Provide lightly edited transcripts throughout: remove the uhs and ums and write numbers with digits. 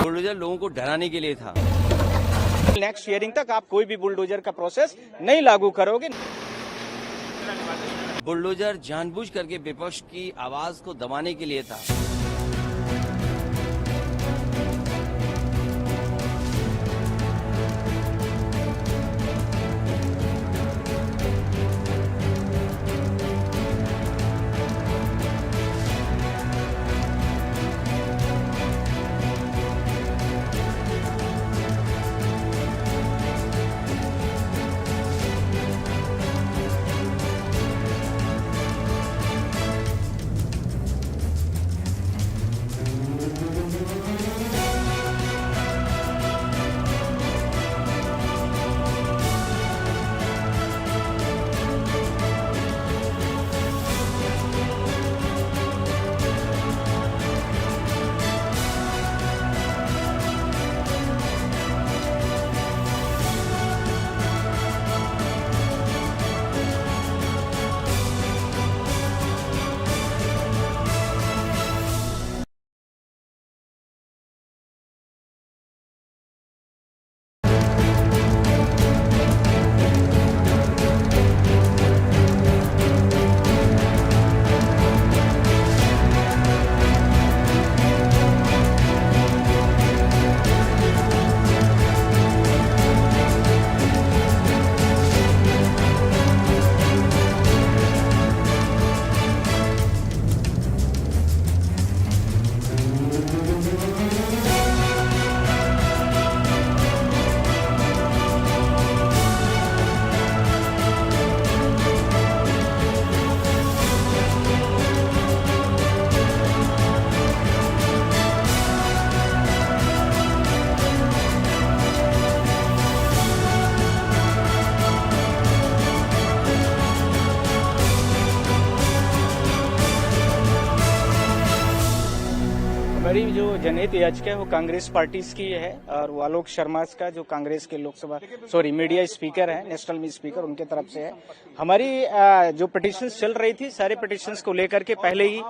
Bulldozer लोगों को डराने के लिए था। नेक्स्ट हियरिंग तक आप कोई भी बुलडोजर का प्रोसेस नहीं लागू करोगे। बुलडोजर जानबूझ करके विपक्ष की आवाज को दबाने के लिए था। हमारी जो जनहित याचिका है वो कांग्रेस पार्टी की है और वो आलोक शर्मा का जो कांग्रेस के मीडिया स्पीकर है, नेशनल में स्पीकर, उनके तरफ से है। हमारी जो पिटिशंस चल रही थी, सारे पिटिशंस को लेकर के पहले ही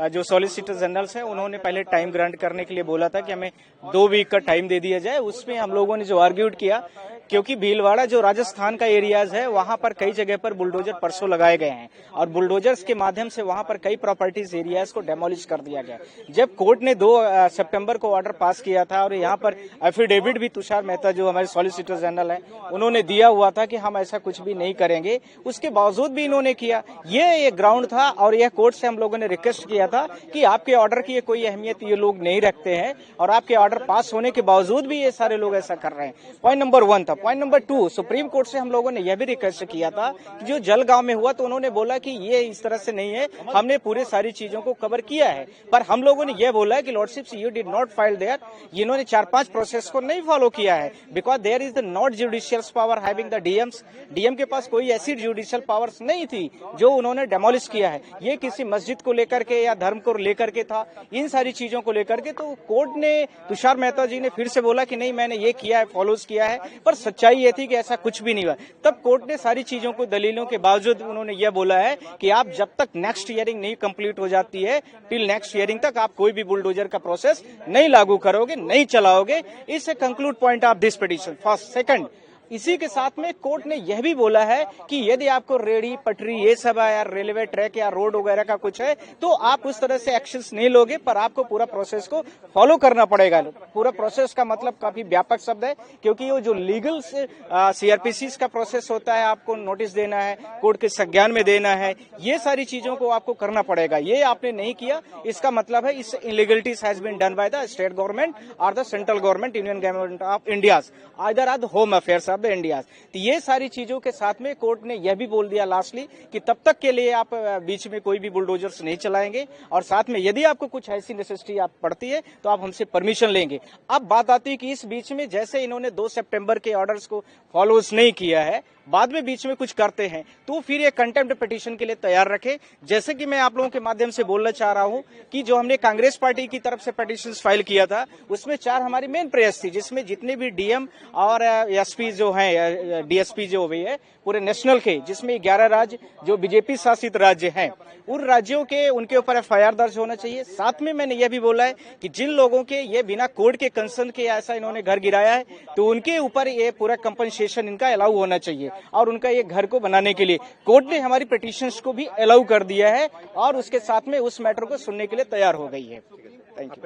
जो सॉलिसिटर जनरल्स है उन्होंने पहले टाइम ग्रांट करने के लिए बोला था कि हमें 2 वीक का टाइम दे दिया जाए। उसमें हम लोगों ने जो आर्ग्यूड किया, क्योंकि भीलवाड़ा जो राजस्थान का एरियाज है वहां पर कई जगह पर बुलडोजर परसों लगाए गए हैं और बुलडोजर्स के माध्यम से वहां पर कई प्रॉपर्टीज एरियाज को डेमोलिश कर दिया गया। जब कोर्ट ने 2 सितंबर को ऑर्डर पास किया था और यहाँ पर एफिडेविट भी तुषार मेहता जो हमारे सॉलिसिटर जनरल है उन्होंने दिया हुआ था कि हम ऐसा कुछ भी नहीं करेंगे, उसके बावजूद भी इन्होंने किया। ये ग्राउंड था और यह कोर्ट से हम लोगों ने रिक्वेस्ट किया था कि आपके ऑर्डर की कोई अहमियत ये लोग नहीं रखते हैं और आपके ऑर्डर पास होने के बावजूद भी ये सारे लोग ऐसा कर रहे हैं। पॉइंट नंबर 1 था। पॉइंट नंबर 2, सुप्रीम कोर्ट से हम लोगों ने यह भी रिक्वेस्ट किया था कि जो जलगांव में हुआ तो उन्होंने बोला कि ये इस तरह से नहीं है, हमने पूरे सारी चीजों को कवर किया है। पर हम लोगों ने यह बोला कि lordships you did not file there, इन्होंने 4-5 प्रोसेस को नहीं फॉलो किया है because there is the not judicial power having the DMs. DM के पास कोई ऐसी जुडिशियल पावर्स नहीं थी जो उन्होंने डेमोलिश किया है। ये किसी मस्जिद को लेकर के या धर्म को लेकर के था, इन सारी चीजों को लेकर के। तो कोर्ट ने, तुषार मेहता जी ने फिर से बोला कि नहीं मैंने ये किया है, फॉलोज किया है, पर सच्चाई ये थी कि ऐसा कुछ भी नहीं हुआ। तब कोर्ट ने सारी चीजों को दलीलों के बावजूद उन्होंने यह बोला है कि आप जब तक नेक्स्ट हियरिंग नहीं कंप्लीट हो जाती है, टिल नेक्स्ट हियरिंग तक आप कोई भी बुलडोजर का प्रोसेस नहीं लागू करोगे, नहीं चलाओगे। इससे conclude point of this petition. First, second, इसी के साथ में कोर्ट ने यह भी बोला है कि यदि आपको रेडी पटरी ये सब है या रेलवे ट्रैक या रोड वगैरह का कुछ है तो आप उस तरह से एक्शंस नहीं लोगे, पर आपको पूरा प्रोसेस को फॉलो करना पड़ेगा। पूरा प्रोसेस का मतलब काफी व्यापक शब्द है, क्योंकि वो जो लीगल सीआरपीसी का प्रोसेस होता है, आपको नोटिस देना है, कोर्ट के संज्ञान में देना है, ये सारी चीजों को आपको करना पड़ेगा। ये आपने नहीं किया, इसका मतलब है इस illegalities has been done by the state government और the central government, Indian government of India, either or the home affairs of the India. तो ये सारी चीजों के साथ में कोर्ट ने यह भी बोल दिया लास्टली कि तब तक के लिए आप बीच में कोई भी बुलडोजर्स नहीं चलाएंगे और साथ में यदि आपको कुछ ऐसी नेसेसिटी आप पड़ती है तो आप हमसे परमिशन लेंगे। अब बात आती है कि इस बीच में जैसे इन्होंने 2 सितंबर के ऑर्डर्स को फॉलोज नहीं किया है, बाद में बीच में कुछ करते हैं तो फिर ये कंटेम्प्ट पिटीशन के लिए तैयार रखे। जैसे कि मैं आप लोगों के माध्यम से बोलना चाह रहा हूं कि जो हमने कांग्रेस पार्टी की तरफ से पिटीशन फाइल किया था उसमें 4 हमारी मेन प्रेयर्स थी, जिसमें जितने भी डीएम और एसपी जो हैं, डीएसपी जो भी है पूरे नेशनल के, जिसमें 11 राज्य जो बीजेपी शासित राज्य हैं, उन राज्यों के उनके ऊपर एफआईआर दर्ज होना चाहिए। साथ में मैंने यह भी बोला है कि जिन लोगों के ये बिना कोर्ट के कंसर्न के ऐसा इन्होंने घर गिराया है तो उनके ऊपर ये पूरा कंपनसेशन इनका अलाउ होना चाहिए और उनका ये घर को बनाने के लिए कोर्ट ने हमारी पिटीशंस को भी अलाउ कर दिया है और उसके साथ में उस मैटर को सुनने के लिए तैयार हो गई है। Thank you.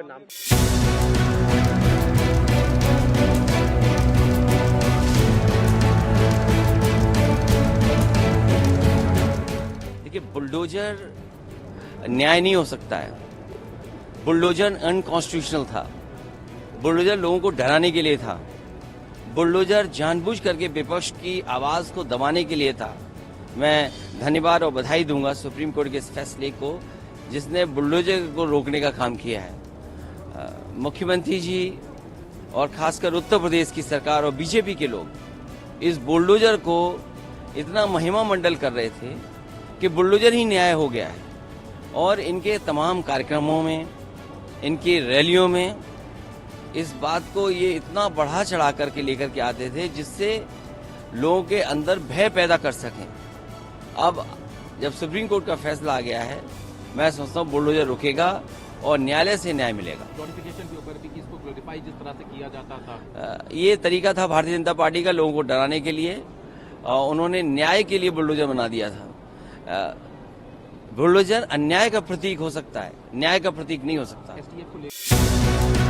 देखिए, बुलडोजर न्याय नहीं हो सकता है। बुलडोजर अनकॉन्स्टिट्यूशनल था। बुलडोजर लोगों को डराने के लिए था। बुलडोजर जानबूझ करके विपक्ष की आवाज को दबाने के लिए था। मैं धन्यवाद और बधाई दूंगा सुप्रीम कोर्ट के इस फैसले को जिसने बुलडोजर को रोकने का काम किया है। मुख्यमंत्री जी और खासकर उत्तर प्रदेश की सरकार और बीजेपी के लोग इस बुलडोजर को इतना महिमा मंडल कर रहे थे कि बुलडोजर ही न्याय हो गया है और इनके तमाम कार्यक्रमों में, इनकी रैलियों में इस बात को ये इतना बढ़ा चढ़ा करके लेकर के आते थे जिससे लोगों के अंदर भय पैदा कर सकें। अब जब सुप्रीम कोर्ट का फैसला आ गया है, मैं समझता हूँ बुलडोजर रुकेगा और न्यायालय से न्याय मिलेगा। नोटिफिकेशन के ऊपर भी इसको ग्लोरीफाई जिस तरह से किया जाता था, ये तरीका था भारतीय जनता पार्टी का लोगों को डराने के लिए। उन्होंने न्याय के लिए बुलडोजर बना दिया था। बुलडोजर अन्याय का प्रतीक हो सकता है, न्याय का प्रतीक नहीं हो सकता। STF को